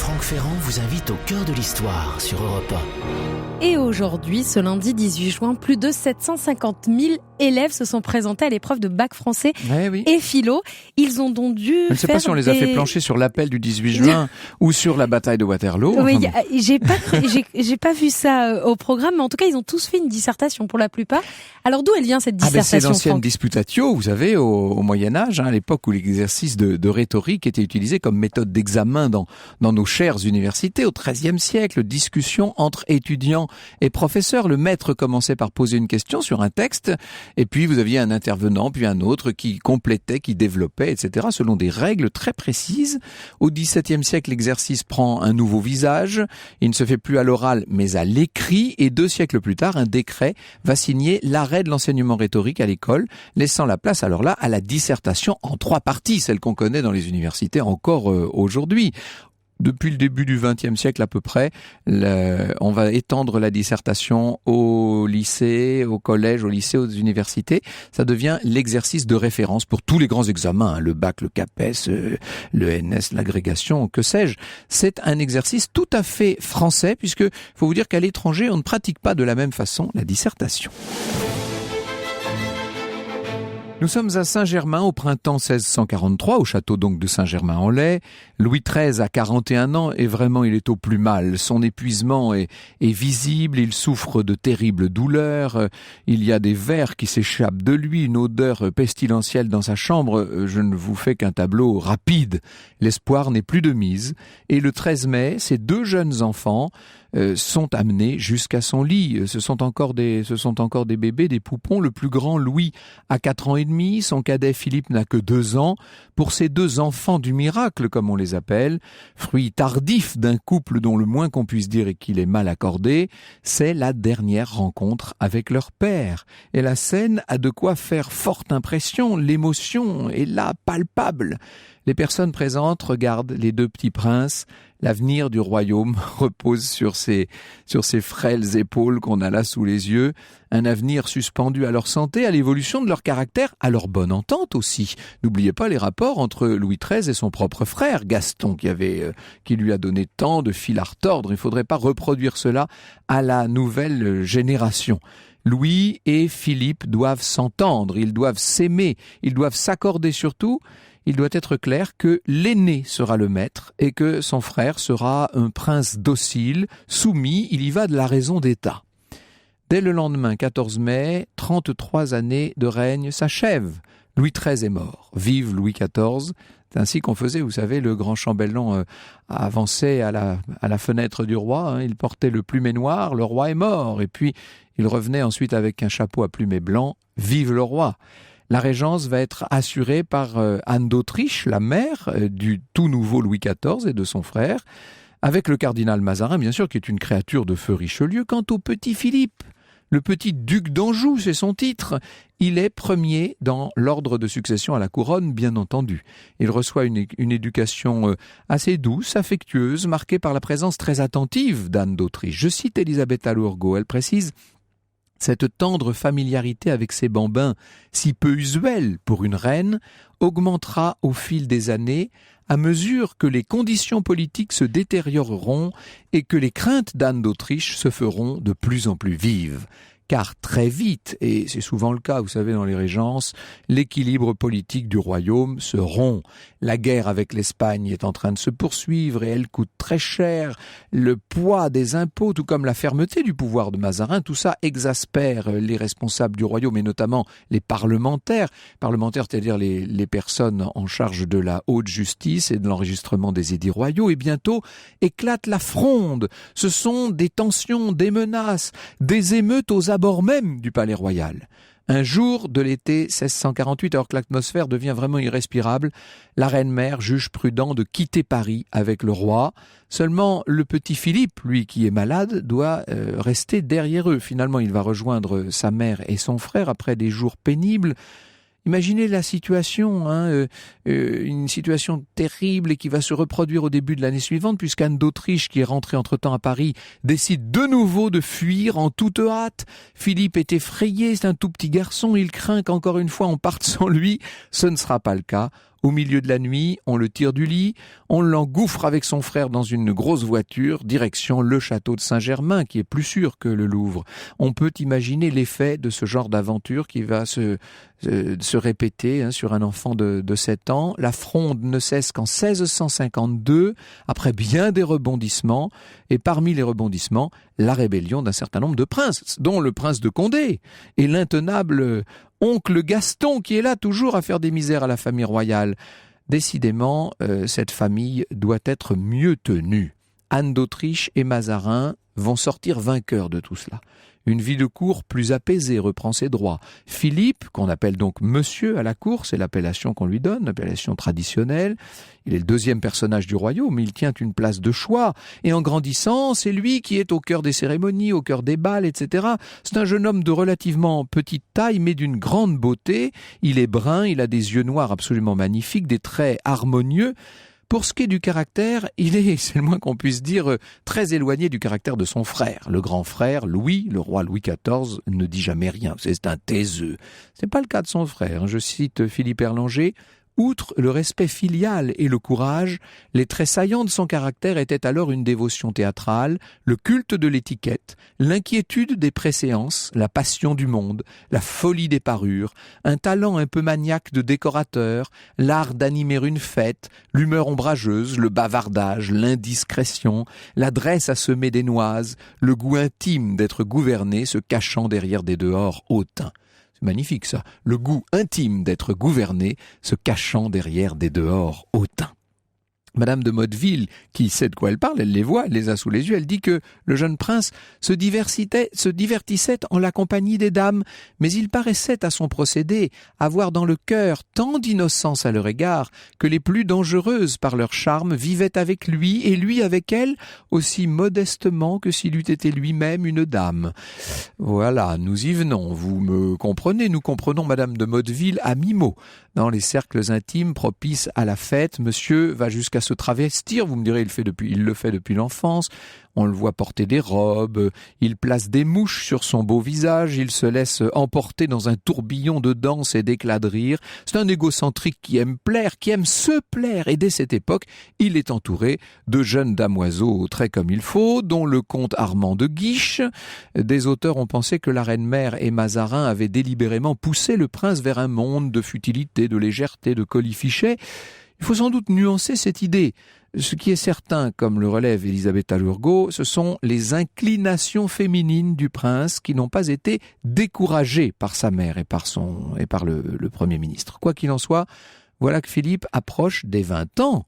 Franck Ferrand vous invite au cœur de l'histoire sur Europe 1. Et aujourd'hui, ce lundi 18 juin, plus de 750 000 élèves se sont présentés à l'épreuve de bac français et philo. Ils ont donc dû Je ne sais pas si on les a fait plancher sur l'appel du 18 juin ou sur la bataille de Waterloo. Oui, j'ai pas vu ça au programme, mais en tout cas, ils ont tous fait une dissertation pour la plupart. Alors d'où elle vient cette dissertation, c'est l'ancienne Franck disputatio, vous savez, au Moyen-Âge, à l'époque où l'exercice de rhétorique était utilisé comme méthode d'examen dans nos chères universités. Au XIIIe siècle, discussion entre étudiants et professeurs. Le maître commençait par poser une question sur un texte, et puis vous aviez un intervenant, puis un autre qui complétait, qui développait, etc., selon des règles très précises. Au XVIIe siècle, l'exercice prend un nouveau visage. Il ne se fait plus à l'oral, mais à l'écrit. Et 2 siècles plus tard, un décret va signer l'arrêt de l'enseignement rhétorique à l'école, laissant la place alors là à la dissertation en 3 parties, celle qu'on connaît dans les universités encore aujourd'hui. Depuis le début du XXe siècle à peu près, on va étendre la dissertation au lycée, au collège, au lycée, aux universités. Ça devient l'exercice de référence pour tous les grands examens, le bac, le CAPES, le NS, l'agrégation, que sais-je. C'est un exercice tout à fait français, puisque faut vous dire qu'à l'étranger, on ne pratique pas de la même façon la dissertation. Nous sommes à Saint-Germain au printemps 1643, au château donc de Saint-Germain-en-Laye. Louis XIII a 41 ans et vraiment il est au plus mal. Son épuisement est visible, il souffre de terribles douleurs. Il y a des vers qui s'échappent de lui, une odeur pestilentielle dans sa chambre. Je ne vous fais qu'un tableau rapide. L'espoir n'est plus de mise. Et le 13 mai, ces 2 jeunes enfants sont amenés jusqu'à son lit. Ce sont encore des bébés, des poupons. Le plus grand, Louis, a 4 ans et demi. Son cadet, Philippe, n'a que 2 ans. Pour ces 2 enfants du miracle, comme on les appelle, fruit tardif d'un couple dont le moins qu'on puisse dire est qu'il est mal accordé, c'est la dernière rencontre avec leur père. Et la scène a de quoi faire forte impression. L'émotion est là, palpable. Les personnes présentes regardent les 2 petits princes. L'avenir du royaume repose sur ces frêles épaules qu'on a là sous les yeux. Un avenir suspendu à leur santé, à l'évolution de leur caractère, à leur bonne entente aussi. N'oubliez pas les rapports entre Louis XIII et son propre frère, Gaston, qui lui a donné tant de fil à retordre. Il ne faudrait pas reproduire cela à la nouvelle génération. Louis et Philippe doivent s'entendre, ils doivent s'aimer, ils doivent s'accorder surtout. Il doit être clair que l'aîné sera le maître et que son frère sera un prince docile, soumis, il y va de la raison d'État. Dès le lendemain, 14 mai, 33 années de règne s'achèvent. Louis XIII est mort. Vive Louis XIV. C'est ainsi qu'on faisait, vous savez, le grand chambellan avançait à la fenêtre du roi, il portait le plumet noir, le roi est mort. Et puis, il revenait ensuite avec un chapeau à plumet blanc, vive le roi. La régence va être assurée par Anne d'Autriche, la mère du tout nouveau Louis XIV et de son frère, avec le cardinal Mazarin, bien sûr, qui est une créature de feu Richelieu. Quant au petit Philippe, le petit duc d'Anjou, c'est son titre, il est premier dans l'ordre de succession à la couronne, bien entendu. Il reçoit une éducation assez douce, affectueuse, marquée par la présence très attentive d'Anne d'Autriche. Je cite Elisabeth Alourgo, elle précise: cette tendre familiarité avec ses bambins, si peu usuelle pour une reine, augmentera au fil des années à mesure que les conditions politiques se détérioreront et que les craintes d'Anne d'Autriche se feront de plus en plus vives. Car très vite, et c'est souvent le cas, vous savez, dans les régences, l'équilibre politique du royaume se rompt. La guerre avec l'Espagne est en train de se poursuivre et elle coûte très cher. Le poids des impôts, tout comme la fermeté du pouvoir de Mazarin, tout ça exaspère les responsables du royaume et notamment les parlementaires. Parlementaires, c'est-à-dire les personnes en charge de la haute justice et de l'enregistrement des édits royaux. Et bientôt éclate la fronde. Ce sont des tensions, des menaces, des émeutes aux abords même du palais royal. Un jour de l'été 1648, alors que l'atmosphère devient vraiment irrespirable, la reine-mère juge prudent de quitter Paris avec le roi. Seulement, le petit Philippe, lui qui est malade, doit rester derrière eux. Finalement, il va rejoindre sa mère et son frère après des jours pénibles. Imaginez la situation, une situation terrible et qui va se reproduire au début de l'année suivante, puisqu'Anne d'Autriche, qui est rentrée entre-temps à Paris, décide de nouveau de fuir en toute hâte. Philippe est effrayé, c'est un tout petit garçon, il craint qu'encore une fois on parte sans lui. Ce ne sera pas le cas. Au milieu de la nuit, on le tire du lit, on l'engouffre avec son frère dans une grosse voiture, direction le château de Saint-Germain, qui est plus sûr que le Louvre. On peut imaginer l'effet de ce genre d'aventure qui va se répéter sur un enfant de 7 ans. La fronde ne cesse qu'en 1652, après bien des rebondissements, et parmi les rebondissements, la rébellion d'un certain nombre de princes, dont le prince de Condé, et l'intenable oncle Gaston, qui est là toujours à faire des misères à la famille royale. Décidément, cette famille doit être mieux tenue. Anne d'Autriche et Mazarin vont sortir vainqueurs de tout cela. Une vie de cour plus apaisée reprend ses droits. Philippe, qu'on appelle donc monsieur à la cour, c'est l'appellation qu'on lui donne, l'appellation traditionnelle. Il est le deuxième personnage du royaume, il tient une place de choix. Et en grandissant, c'est lui qui est au cœur des cérémonies, au cœur des bals, etc. C'est un jeune homme de relativement petite taille, mais d'une grande beauté. Il est brun, il a des yeux noirs absolument magnifiques, des traits harmonieux. Pour ce qui est du caractère, il est, c'est le moins qu'on puisse dire, très éloigné du caractère de son frère. Le grand frère, Louis, le roi Louis XIV, ne dit jamais rien. C'est un taiseux. C'est pas le cas de son frère. Je cite Philippe Erlanger. Outre le respect filial et le courage, les traits saillants de son caractère étaient alors une dévotion théâtrale, le culte de l'étiquette, l'inquiétude des préséances, la passion du monde, la folie des parures, un talent un peu maniaque de décorateur, l'art d'animer une fête, l'humeur ombrageuse, le bavardage, l'indiscrétion, l'adresse à semer des noises, le goût intime d'être gouverné se cachant derrière des dehors hautains. C'est magnifique ça, le goût intime d'être gouverné, se cachant derrière des dehors hautains. Madame de Motteville, qui sait de quoi elle parle, elle les voit, elle les a sous les yeux, elle dit que le jeune prince se divertissait en la compagnie des dames, mais il paraissait à son procédé avoir dans le cœur tant d'innocence à leur égard que les plus dangereuses par leur charme vivaient avec lui et lui avec elle aussi modestement que s'il eût été lui-même une dame. Voilà, nous y venons, vous me comprenez, nous comprenons Madame de Motteville à mi-mot. Dans les cercles intimes propices à la fête, monsieur va jusqu'à se travestir, vous me direz, il le fait depuis l'enfance. On le voit porter des robes, il place des mouches sur son beau visage, il se laisse emporter dans un tourbillon de danse et d'éclats de rire. C'est un égocentrique qui aime plaire, qui aime se plaire, et dès cette époque, il est entouré de jeunes damoiseaux très comme il faut, dont le comte Armand de Guiche. Des auteurs ont pensé que la reine-mère et Mazarin avaient délibérément poussé le prince vers un monde de futilité, de légèreté, de colifichet. Il faut sans doute nuancer cette idée. Ce qui est certain, comme le relève Elisabetta Lurgo, ce sont les inclinations féminines du prince qui n'ont pas été découragées par sa mère et par le Premier ministre. Quoi qu'il en soit, voilà que Philippe approche des 20 ans.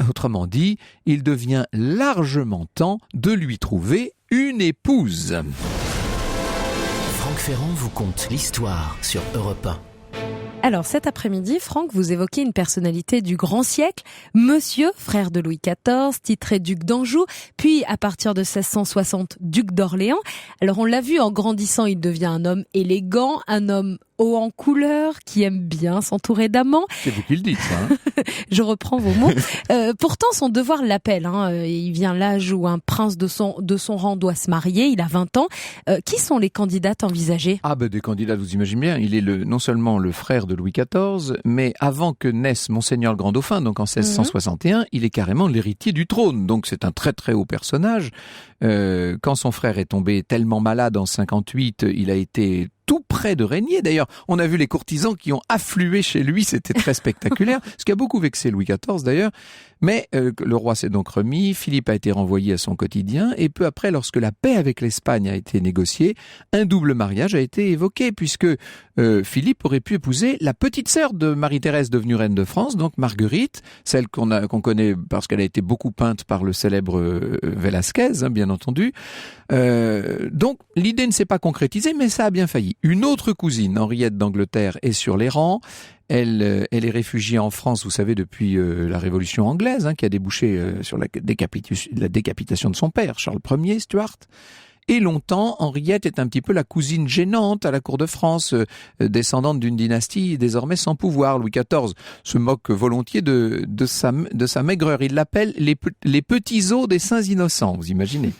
Autrement dit, il devient largement temps de lui trouver une épouse. Franck Ferrand vous conte l'histoire sur Europe 1. Alors cet après-midi, Franck, vous évoquez une personnalité du grand siècle, Monsieur, frère de Louis XIV, titré duc d'Anjou, puis à partir de 1660, duc d'Orléans. Alors on l'a vu, en grandissant, il devient un homme élégant, un homme haut en couleur, qui aime bien s'entourer d'amants. C'est vous qui le dites, ça. Hein. Je reprends vos mots. Pourtant, son devoir l'appelle. Il vient l'âge où un prince de son rang doit se marier. Il a 20 ans. Qui sont les candidates envisagées ? Des candidats, vous imaginez bien. Il est non seulement le frère de Louis XIV, mais avant que naisse Monseigneur le Grand Dauphin, donc en 1661, il est carrément l'héritier du trône. Donc c'est un très très haut personnage. Quand son frère est tombé tellement malade en 58, il a été tout près de régner. D'ailleurs, on a vu les courtisans qui ont afflué chez lui, c'était très spectaculaire, ce qui a beaucoup vexé Louis XIV d'ailleurs. Mais le roi s'est donc remis, Philippe a été renvoyé à son quotidien, et peu après, lorsque la paix avec l'Espagne a été négociée, un double mariage a été évoqué, puisque Philippe aurait pu épouser la petite sœur de Marie-Thérèse devenue reine de France, donc Marguerite, celle qu'on connaît parce qu'elle a été beaucoup peinte par le célèbre Velázquez, bien entendu. Donc l'idée ne s'est pas concrétisée, mais ça a bien failli. Une autre cousine, Henriette d'Angleterre, est sur les rangs. Elle est réfugiée en France, vous savez, depuis la Révolution anglaise, qui a débouché sur la décapitation de son père, Charles Ier, Stuart. Et longtemps, Henriette est un petit peu la cousine gênante à la cour de France, descendante d'une dynastie désormais sans pouvoir. Louis XIV se moque volontiers de sa maigreur. Il l'appelle les petits os des saints innocents, vous imaginez.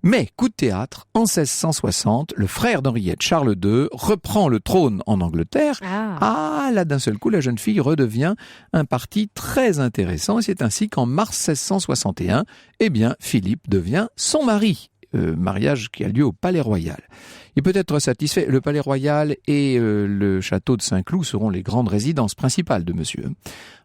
Mais, coup de théâtre, en 1660, le frère d'Henriette, Charles II, reprend le trône en Angleterre. Là, d'un seul coup, la jeune fille redevient un parti très intéressant. Et c'est ainsi qu'en mars 1661, Philippe devient son mari. Mariage qui a lieu au Palais Royal. Il peut être satisfait, le Palais Royal et le château de Saint-Cloud seront les grandes résidences principales de monsieur.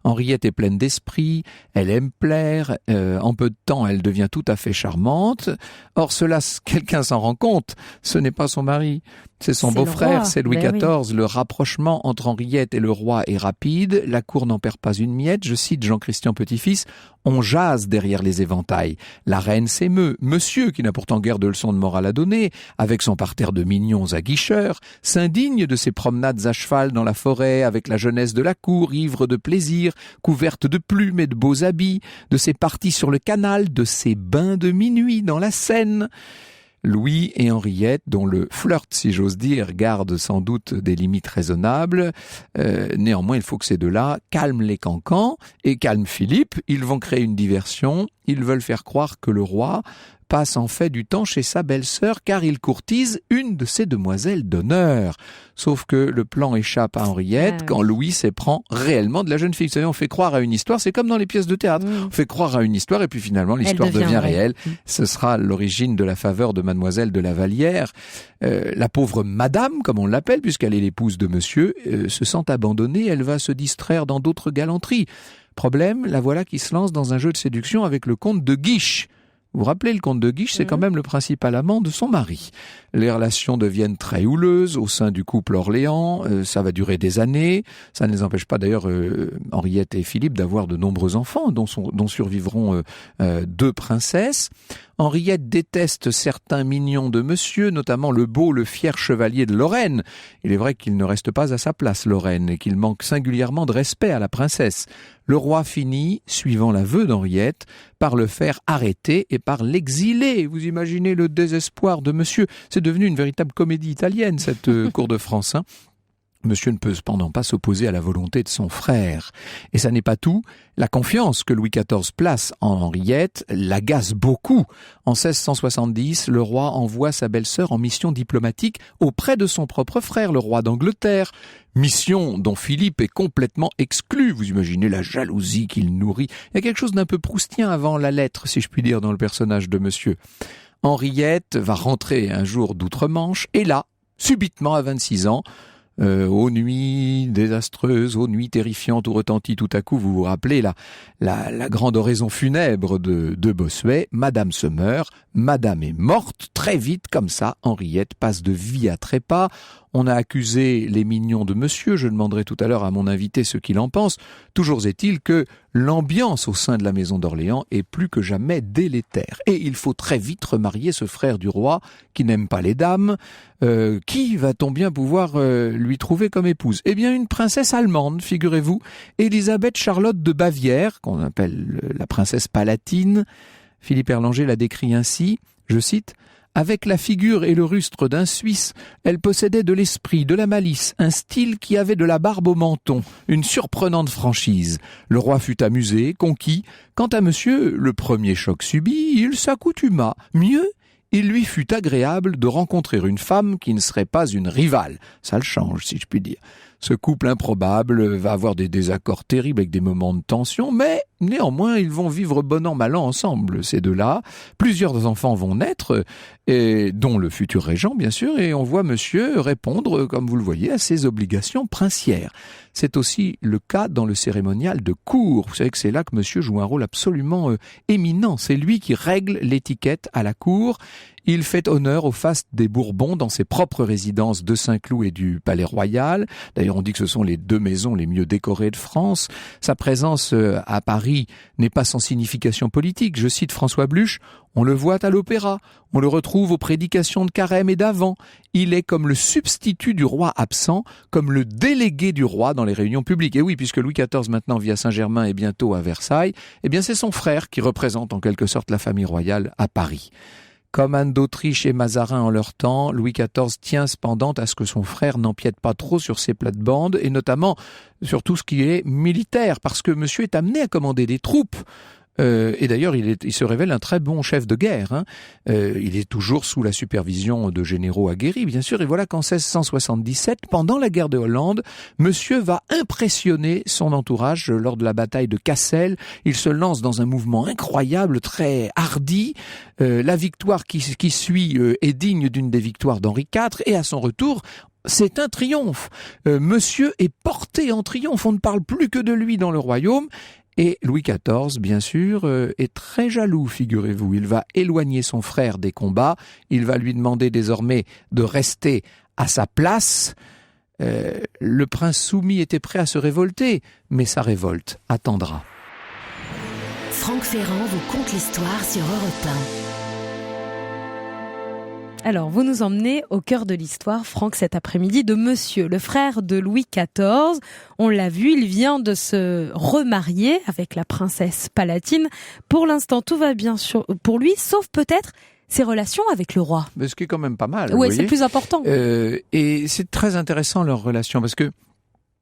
Henriette est pleine d'esprit, elle aime plaire, en peu de temps elle devient tout à fait charmante. Or cela, quelqu'un s'en rend compte, ce n'est pas son mari, c'est son beau-frère, c'est Louis XIV. Oui. Le rapprochement entre Henriette et le roi est rapide, la cour n'en perd pas une miette, je cite Jean-Christian Petit-Fils, on jase derrière les éventails. La reine s'émeut, monsieur, qui n'a pourtant guère de leçons de morale à donner, avec son parterre de mignons aguicheurs, s'indigne de ses promenades à cheval dans la forêt avec la jeunesse de la cour, ivre de plaisir, couverte de plumes et de beaux habits, de ses parties sur le canal, de ses bains de minuit dans la Seine. Louis et Henriette, dont le flirt, si j'ose dire, garde sans doute des limites raisonnables. Néanmoins, il faut que ces deux-là calment les cancans et calment Philippe. Ils vont créer une diversion. Ils veulent faire croire que le roi passe en fait du temps chez sa belle-sœur car il courtise une de ses demoiselles d'honneur. Sauf que le plan échappe à Henriette quand Louis s'éprend réellement de la jeune fille. Vous savez, on fait croire à une histoire, c'est comme dans les pièces de théâtre. On fait croire à une histoire et puis finalement l'histoire devient réelle. Ce sera l'origine de la faveur de mademoiselle de la Vallière. La pauvre madame, comme on l'appelle, puisqu'elle est l'épouse de monsieur, se sent abandonnée, elle va se distraire dans d'autres galanteries. Problème, la voilà qui se lance dans un jeu de séduction avec le comte de Guiche. Vous vous rappelez, le comte de Guiche, c'est quand même le principal amant de son mari. Les relations deviennent très houleuses au sein du couple Orléans, ça va durer des années. Ça ne les empêche pas d'ailleurs, Henriette et Philippe, d'avoir de nombreux enfants, dont survivront 2 princesses. Henriette déteste certains mignons de monsieur, notamment le beau, le fier chevalier de Lorraine. Il est vrai qu'il ne reste pas à sa place, Lorraine, et qu'il manque singulièrement de respect à la princesse. Le roi finit, suivant l'aveu d'Henriette, par le faire arrêter et par l'exiler. Vous imaginez le désespoir de monsieur. C'est devenu une véritable comédie italienne, cette cour de France, hein. Monsieur ne peut cependant pas s'opposer à la volonté de son frère. Et ça n'est pas tout. La confiance que Louis XIV place en Henriette l'agace beaucoup. En 1670, le roi envoie sa belle-sœur en mission diplomatique auprès de son propre frère, le roi d'Angleterre. Mission dont Philippe est complètement exclu. Vous imaginez la jalousie qu'il nourrit. Il y a quelque chose d'un peu proustien avant la lettre, si je puis dire, dans le personnage de monsieur. Henriette va rentrer un jour d'outre-Manche et là, subitement à 26 ans, aux nuits désastreuses, aux nuits terrifiantes où retentit tout à coup, vous vous rappelez la grande oraison funèbre de Bossuet, Madame se meurt, Madame est morte, très vite comme ça, Henriette passe de vie à trépas. On a accusé les mignons de monsieur, je demanderai tout à l'heure à mon invité ce qu'il en pense. Toujours est-il que l'ambiance au sein de la maison d'Orléans est plus que jamais délétère. Et il faut très vite remarier ce frère du roi qui n'aime pas les dames. Qui va-t-on bien pouvoir lui trouver comme épouse ? Eh bien, une princesse allemande, figurez-vous, Élisabeth Charlotte de Bavière, qu'on appelle la princesse palatine. Philippe Erlanger la décrit ainsi, je cite, « Avec la figure et le rustre d'un Suisse, elle possédait de l'esprit, de la malice, un style qui avait de la barbe au menton, une surprenante franchise. Le roi fut amusé, conquis. Quant à monsieur, le premier choc subi, il s'accoutuma. Mieux, il lui fut agréable de rencontrer une femme qui ne serait pas une rivale. » Ça le change, si je puis dire. Ce couple improbable va avoir des désaccords terribles avec des moments de tension, mais néanmoins, ils vont vivre bon an, mal an ensemble, ces deux-là. Plusieurs enfants vont naître, et dont le futur régent, bien sûr, et on voit monsieur répondre, comme vous le voyez, à ses obligations princières. C'est aussi le cas dans le cérémonial de cour. Vous savez que c'est là que monsieur joue un rôle absolument éminent. C'est lui qui règle l'étiquette à la cour. Il fait honneur aux fastes des Bourbons dans ses propres résidences de Saint-Cloud et du Palais Royal. D'ailleurs, on dit que ce sont les 2 maisons les mieux décorées de France. Sa présence à Paris n'est pas sans signification politique. Je cite François Bluch, « On le voit à l'opéra, on le retrouve aux prédications de Carême et d'Avent. Il est comme le substitut du roi absent, comme le délégué du roi dans les réunions publiques. » Et oui, puisque Louis XIV maintenant vit à Saint-Germain et bientôt à Versailles, eh bien c'est son frère qui représente en quelque sorte la famille royale à Paris. Comme Anne d'Autriche et Mazarin en leur temps, Louis XIV tient cependant à ce que son frère n'empiète pas trop sur ses plates-bandes, et notamment sur tout ce qui est militaire, parce que monsieur est amené à commander des troupes Et d'ailleurs, il se révèle un très bon chef de guerre. Hein. Il est toujours sous la supervision de généraux aguerris, bien sûr. Et voilà qu'en 1677, pendant la guerre de Hollande, monsieur va impressionner son entourage lors de la bataille de Cassel. Il se lance dans un mouvement incroyable, très hardi. La victoire qui suit est digne d'une des victoires d'Henri IV. Et à son retour, c'est un triomphe. Monsieur est porté en triomphe. On ne parle plus que de lui dans le royaume. Et Louis XIV, bien sûr, est très jaloux, figurez-vous. Il va éloigner son frère des combats. Il va lui demander désormais de rester à sa place. Le prince soumis était prêt à se révolter, mais sa révolte attendra. Franck Ferrand vous conte l'histoire sur Europe 1. Alors, vous nous emmenez au cœur de l'histoire, Franck, cet après-midi, de monsieur, le frère de Louis XIV. On l'a vu, il vient de se remarier avec la princesse Palatine. Pour l'instant, tout va bien pour lui, sauf peut-être ses relations avec le roi. Mais ce qui est quand même pas mal. Oui, c'est le plus important. Et c'est très intéressant leur relation, parce que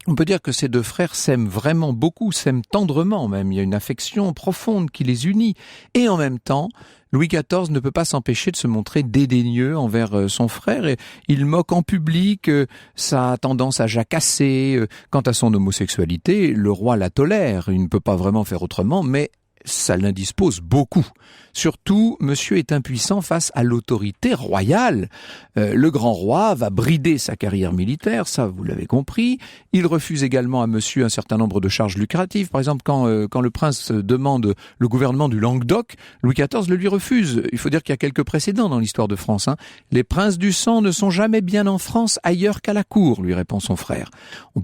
on peut dire que ces deux frères s'aiment vraiment beaucoup, s'aiment tendrement même. Il y a une affection profonde qui les unit. Et en même temps, Louis XIV ne peut pas s'empêcher de se montrer dédaigneux envers son frère. Et il moque en public sa tendance à jacasser. Quant à son homosexualité, le roi la tolère. Il ne peut pas vraiment faire autrement, mais ça l'indispose beaucoup. Surtout, monsieur est impuissant face à l'autorité royale. Le grand roi va brider sa carrière militaire, ça vous l'avez compris. Il refuse également à monsieur un certain nombre de charges lucratives. Par exemple, quand le prince demande le gouvernement du Languedoc, Louis XIV le lui refuse. Il faut dire qu'il y a quelques précédents dans l'histoire de France. Hein. Les princes du sang ne sont jamais bien en France ailleurs qu'à la cour, lui répond son frère. On